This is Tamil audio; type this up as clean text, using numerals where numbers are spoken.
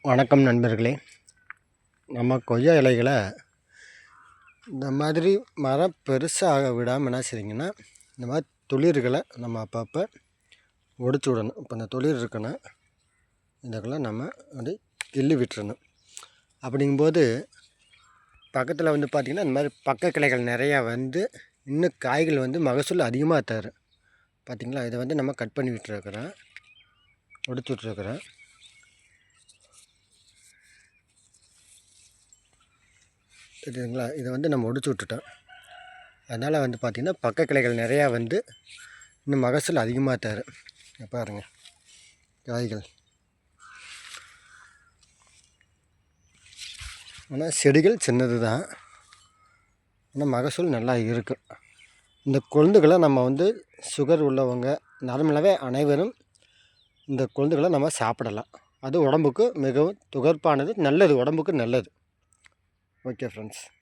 வணக்கம் நண்பர்களே. நம்ம கொய்யா இலைகளை இந்த மாதிரி மரம் பெருசாக விடாமல் என்ன செய்றீங்கன்னா, இந்த மாதிரி துளிர்களை நம்ம அப்பப்போ ஒடிச்சு விடணும். இப்போ இந்த துளிர் இருக்குன்னா இதுக்கெல்லாம் நம்ம அப்படி கிள்ளி விட்டுறணும். அப்படிங்கும்போது பக்கத்தில் பார்த்திங்கன்னா இந்த மாதிரி பக்க கிளைகள் நிறையா இன்னும் காய்கள் மகசூல் அதிகமாக தரும். பார்த்திங்களா, இதை நம்ம கட் பண்ணி விட்டுருக்குறேன், ஒடிச்சு விட்டுருக்குறேன். தெரியுதுங்களா, இதை நம்ம ஒடிச்சு விட்டுட்டோம். அதனால் பார்த்திங்கன்னா பக்க கிளைகள் நிறையா இன்னும் மகசூல் அதிகமாக தரும். பாருங்க காய்கள். ஆனால் செடிகள் சின்னது தான், ஆனால் மகசூல் நல்லா இருக்கும். இந்த கொழுந்துகளை நம்ம சுகர் உள்ளவங்க நார்மலாகவே அனைவரும் இந்த கொழுந்துகளை நம்ம சாப்பிடலாம். அது உடம்புக்கு மிகவும் துகர்ப்பானது, நல்லது, உடம்புக்கு நல்லது. Okay friends.